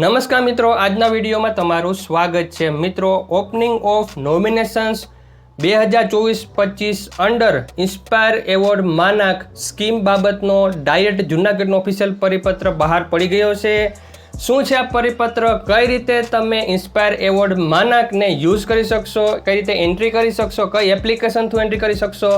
નમસ્કાર મિત્રો, આજના વિડીયોમાં તમારું સ્વાગત છે। મિત્રો, opening of nominations 2024-25 under inspire award Manak scheme બાબતનો ડાયટ જૂનાગઢનો ઓફિશિયલ પરિપત્ર બહાર પડી ગયો છે। શું છે આ પરિપત્ર, કઈ રીતે તમે ઇન્સ્પાયર એવોર્ડ માનાકને યુઝ કરી શકશો, કઈ રીતે એન્ટ્રી કરી શકશો, કઈ એપ્લિકેશન થ્રુ એન્ટ્રી કરી શકશો,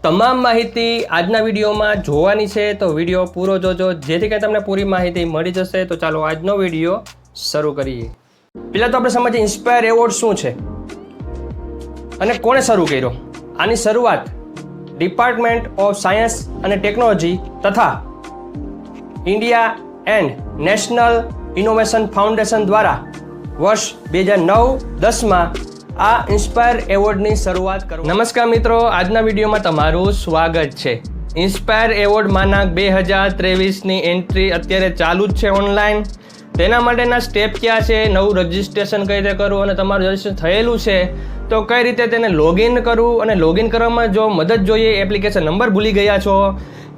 તમામ માહિતી આજના વિડીયોમાં જોવાની છે। તો વિડીયો પૂરો જોજો જેથી કરીને તમને પૂરી માહિતી મળી જશે। તો ચાલો આજનો વિડીયો શરૂ કરીએ। પહેલાં તો આપણે સમજીએ ઇન્સ્પાયર એવોર્ડ શું છે અને કોણે શરૂ કર્યો। આની શરૂઆત ડિપાર્ટમેન્ટ ઓફ સાયન્સ અને ટેકનોલોજી તથા India and national innovation foundation દ્વારા વર્ષ 2009-10માં આ ઇન્સ્પાયર એવોર્ડની શરૂઆત કરો। નમસ્કાર મિત્રો, આજના વિડીયોમાં તમારું સ્વાગત છે। ઇન્સ્પાયર એવોર્ડ માનાક 2023ની એન્ટ્રી અત્યારે ચાલુ જ છે ઓનલાઈન। તેના માટેના સ્ટેપ ક્યાં છે, નવું રજિસ્ટ્રેશન કઈ રીતે કરવું અને તમારું રજિસ્ટ્રેશન થયેલું છે તો કઈ રીતે તેને લોગિન કરવું અને લોગિન કરવામાં જો મદદ જોઈએ, એપ્લિકેશન નંબર ભૂલી ગયા છો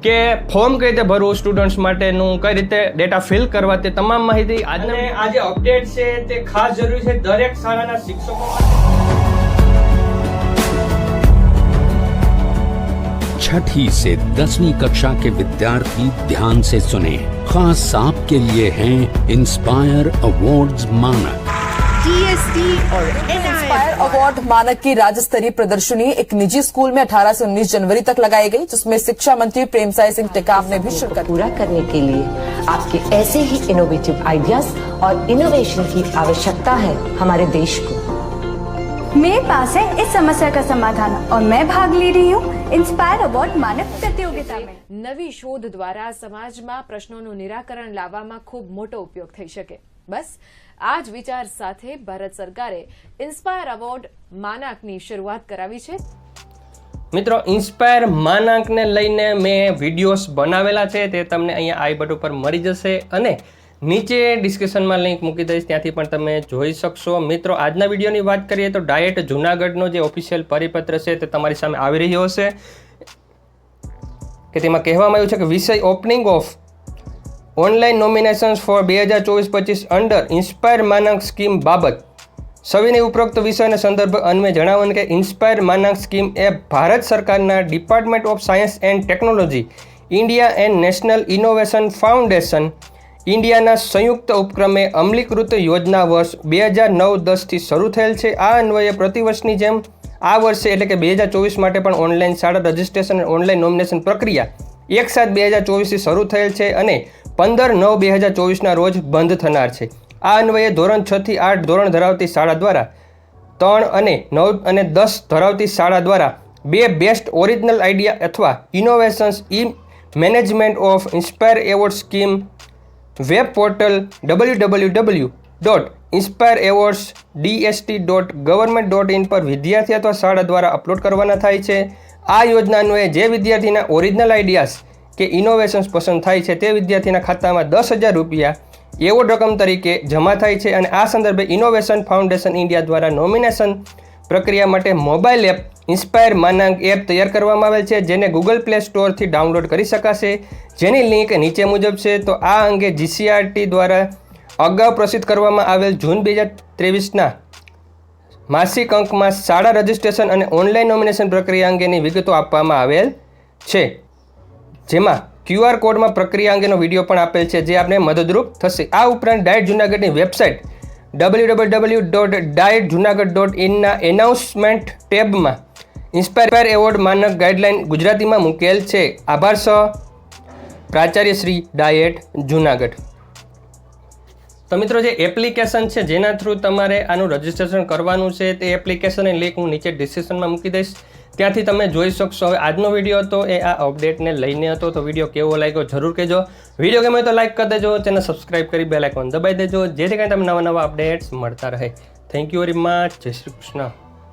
કે ફોર્મ કઈ રીતે ભરવું સ્ટુડન્ટ્સ માટેનું, કઈ રીતે ડેટા ફિલ કરવા, તે તમામ માહિતી આજને આ જે અપડેટ છે તે ખાસ જરૂરી છે દરેક શાળાના શિક્ષકો માટે। छठी से 10वीं कक्षा के विद्यार्थी ध्यान से सुने, खास आपके लिए हैं इंस्पायर अवार्ड्स मानक। जीएसटी और इंस्पायर अवार्ड मानक की राज्य स्तरीय प्रदर्शनी एक निजी स्कूल में 18 से 19 जनवरी तक लगाई गई, जिसमें शिक्षा मंत्री प्रेमसाय सिंह टेकाम ने भी शिरकत। पूरा करने के लिए आपके ऐसे ही इनोवेटिव आइडियाज और इनोवेशन की आवश्यकता है हमारे देश को। मेरे पास है इस समस्या का समाधान और मैं भाग ले रही हूँ इंस्पायर अवार्ड मानक प्रतियोगिता में। નવી શોધ દ્વારા સમાજમાં પ્રશ્નોનું નિરાકરણ લાવવામાં ખૂબ મોટો ઉપયોગ થઈ શકે। બસ આ જ વિચાર સાથે ભારત સરકારે ઇન્સ્પાયર અવોર્ડ માનાકની શરૂઆત કરાવી છે। મિત્રો, ઇન્સ્પાયર માનાકને લઈને મેં વિડીયોઝ બનાવેલા છે, તે તમને અહીંયા આઈ બટન ઉપર મળી જશે અને નીચે ડિસ્ક્રિપ્શનમાં લિંક મૂકી દઈશ, ત્યાંથી પણ તમે જોઈ શકશો। મિત્રો, આજના વિડીયોની વાત કરીએ તો ડાયટ જૂનાગઢનો જે ઓફિશિયલ પરિપત્ર છે તે તમારી સામે આવી રહ્યો હશે કે તેમાં કહેવામાં આવ્યું છે કે વિષય opening of online nominations for 2024-25 under inspire Manak scheme બાબત સવિનય ઉપરોક્ત વિષયના સંદર્ભ અન્વયે જણાવ્યું કે ઇન્સ્પાયર માનાક સ્કીમ એ ભારત સરકારના department of science and technology, India and national innovation foundation ઇન્ડિયાના સંયુક્ત ઉપક્રમે અમલીકૃત યોજના વર્ષ 2009-10થી શરૂ થયેલ છે। આ અન્વયે પ્રતિવર્ષની જેમ આ વર્ષે એટલે કે 2024 માટે પણ ઓનલાઈન શાળા રજિસ્ટ્રેશન અને ઓનલાઈન નોમિનેશન પ્રક્રિયા એક સાથ 2024થી શરૂ થયેલ છે અને 15/9/2024ના રોજ બંધ થનાર છે। આ અન્વયે ધોરણ 6 થી 8 ધોરણ ધરાવતી શાળા દ્વારા 3 અને 9 અને 10 ધરાવતી શાળા દ્વારા 2 બેસ્ટ ઓરિજિનલ આઈડિયા અથવા innovations in management of inspire award scheme web portal www.inspireawards.dst.government.in પર વિદ્યાર્થી અથવા શાળા દ્વારા અપલોડ કરવાના થાય છે। આ યોજના અન્વયે જે વિદ્યાર્થીના ઓરિજિનલ આઈડિયાઝ કે ઇનોવેશન્સ પસંદ થાય છે તે વિદ્યાર્થીના ખાતામાં 10,000 રૂપિયા એવોર્ડ રકમ તરીકે જમા થાય છે અને આ સંદર્ભે ઇનોવેશન ફાઉન્ડેશન ઇન્ડિયા દ્વારા નોમિનેશન પ્રક્રિયા માટે મોબાઈલ એપ ઇન્સ્પાયર માનાક એપ તૈયાર કરવામાં આવેલ છે, જેને ગૂગલ પ્લે સ્ટોરથી ડાઉનલોડ કરી શકાશે, જેની લિંક નીચે મુજબ છે। તો આ અંગે જીસીઆરટી દ્વારા અગાઉ પ્રસિદ્ધ કરવામાં આવેલ જૂન 2023ના માસિક અંકમાં શાળા રજિસ્ટ્રેશન અને ઓનલાઈન નોમિનેશન પ્રક્રિયા અંગેની વિગતો આપવામાં આવેલ છે, જેમાં QR કોડમાં પ્રક્રિયા અંગેનો વિડીયો પણ આપેલ છે જે આપણે મદદરૂપ થશે। આ ઉપરાંત ડાયટ જૂનાગઢની વેબસાઇટ www.dietjunagadh.in ના એનાઉન્સમેન્ટ ટેબમાં ઇન્સ્પાયર એવોર્ડ માનક ગાઈડલાઇન ગુજરાતીમાં મૂકેલ છે। આભાર સહ પ્રાચાર્ય શ્રી ડાયટ જૂનાગઢ। તો મિત્રો, જે એપ્લિકેશન છે જેના થ્રુ તમારે આનું રજિસ્ટ્રેશન કરવાનું છે તે એપ્લિકેશનની લિંક હું નીચે ડિસ્ક્રિપ્શનમાં મૂકી દઈશ, ત્યાંથી તમે જોઈ શકશો। હવે આજનો વિડીયો હતો એ આ અપડેટને લઈને હતો, તો વિડીયો કેવો લાગ્યો જરૂર કહેજો। વિડીયો ગમે તો લાઇક કરી દેજો, ચેનલ સબસ્ક્રાઈબ કરી બેલ આઇકોન દબાવી દેજો જેથી કરીને તમને નવા અપડેટ્સ મળતા રહે। Thank you very much. જય શ્રી કૃષ્ણ।